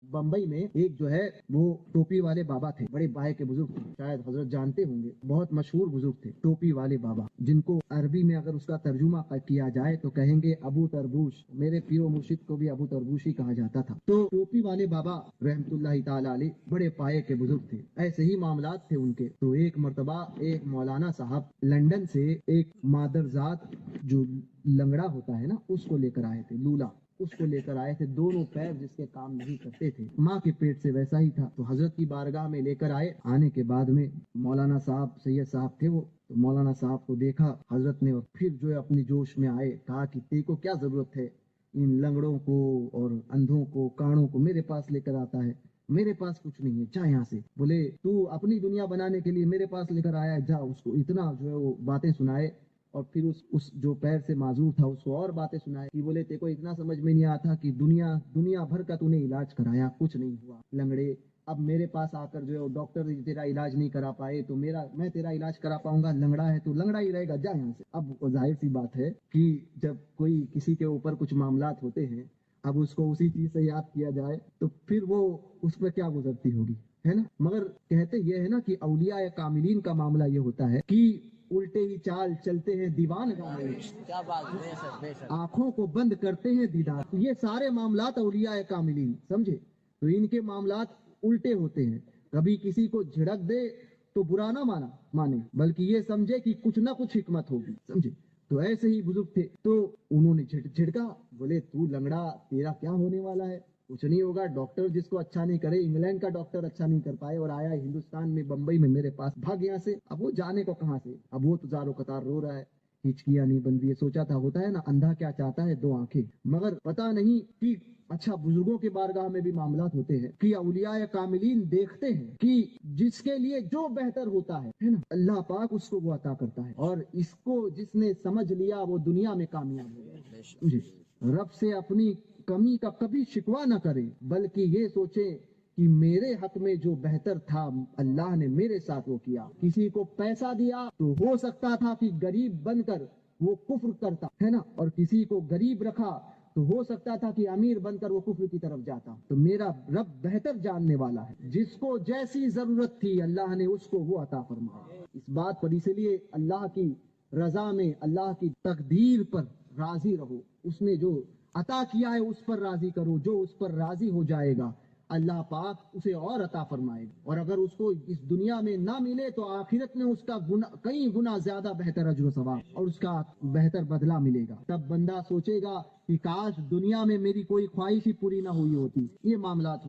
बम्बई में एक जो है वो टोपी वाले बाबा थे, बड़े बाय के बुजुर्ग थे, शायद हजरत जानते होंगे, बहुत मशहूर बुजुर्ग थे टोपी वाले बाबा, जिनको अरबी में अगर उसका तर्जुमा किया जाए तो कहेंगे अबू तरबूश। मेरे पीरो मुर्शिद को भी अबू तरबूश ही कहा जाता था। तो टोपी वाले बाबा रहमतुल्लाहि ताला अलैह बड़े पाए के बुजुर्ग थे, ऐसे ही मामलात थे उनके। तो एक मर्तबा एक मौलाना साहब लंदन से एक मादरजात जो लंगड़ा होता है ना, उसको लेकर आए थे, लूला उसको लेकर आए थे, दोनों पैर जिसके काम नहीं करते थे, माँ के पेट से वैसा ही था। तो हजरत की बारगाह में लेकर आए। आने के बाद में मौलाना साहब, सैयद साहब थे वो, तो मौलाना साहब को देखा हजरत ने, फिर जो है अपनी जोश में आए, कहा कि तेको क्या जरूरत है इन लंगड़ों को और अंधों को, काणों को मेरे पास लेकर आता है, मेरे पास कुछ नहीं है, जा यहाँ से। बोले तू अपनी दुनिया बनाने के लिए मेरे पास लेकर आया है, जा। उसको इतना जो है वो बातें सुनाए, और फिर उस जो पैर से माजूर था उसको और बातें सुनाए कि बोले तेको इतना समझ में नहीं आता कि दुनिया भर का तूने इलाज कराया, कुछ नहीं हुआ लंगड़े, अब मेरे पास आकर जो है डॉक्टर तेरा इलाज नहीं करा पाए तो मैं तेरा इलाज करा पाऊंगा? लंगड़ा है तो लंगड़ा ही रहेगा, जा यहाँ से। अब जाहिर सी बात है कि जब कोई किसी के ऊपर कुछ मामलात होते हैं, अब उसको उसी चीज से याद किया जाए तो फिर वो उस पर क्या गुजरती होगी, है ना। मगर कहते ये है ना कि औलिया या कामिलीन का मामला ये होता है कि उल्टे ही चाल चलते हैं दीवान गाने, क्या बात, बेशक बेशक। आंखों को बंद करते हैं दीदार। तो ये सारे मामलात औलिया या कामिलीन, समझे। तो इनके मामलात उल्टे होते हैं। कभी किसी को झिड़क दे तो बुरा ना माने, बल्कि ये समझे कि कुछ ना कुछ हिकमत होगी, समझे। तो ऐसे ही बुजुर्ग थे, तो उन्होंने झिड़का, बोले तू लंगड़ा, तेरा क्या होने वाला है, कुछ नहीं होगा। डॉक्टर जिसको अच्छा नहीं करे, इंग्लैंड का डॉक्टर अच्छा नहीं कर पाए और आया हिंदुस्तान में बंबई में मेरे पास, भाग यहाँ से। अब वो जाने को कहाँ से, अब वो तो जारो कतार रो रहा है, हिचकियां नहीं बन रही है। सोचा था, होता है ना, अंधा क्या चाहता है, दो आंखें। मगर पता नहीं कि अच्छा, बुजुर्गों के बारगाह में भी मामलात होते हैं कि औलिया या कामिलीन देखते हैं कि जिसके लिए जो बेहतर होता है ना, अल्लाह पाक उसको वो अता करता है, और इसको जिसने समझ लिया वो दुनिया में कामयाब हो गया जी। रब से अपनी कमी का कभी शिकवा न करे, बल्कि ये सोचे कि मेरे हक में जो बेहतर था अल्लाह ने मेरे साथ वो किया। किसी को पैसा दिया तो हो सकता था कि गरीब बनकर वो कुफ्र करता, है ना, और किसी को गरीब रखा तो हो सकता था कि अमीर बनकर वो कुफ्र की तरफ जाता। तो मेरा रब बेहतर जानने वाला है, जिसको जैसी जरूरत थी अल्लाह ने उसको वो अता फरमाया। इस बात पर इसलिए अल्लाह की रजा में, अल्लाह की तकदीर पर राजी रहो, उसने जो अता किया है उस पर राजी करो। जो उस पर राजी हो जाएगा अल्लाह पाक उसे और अता फरमाएगा, और अगर उसको इस दुनिया में ना मिले तो आखिरत में उसका कई गुना ज्यादा बेहतर अजर सवाब और उसका बेहतर बदला मिलेगा। तब बंदा सोचेगा कि काश दुनिया में मेरी कोई ख्वाहिश ही पूरी ना हुई होती। ये मामला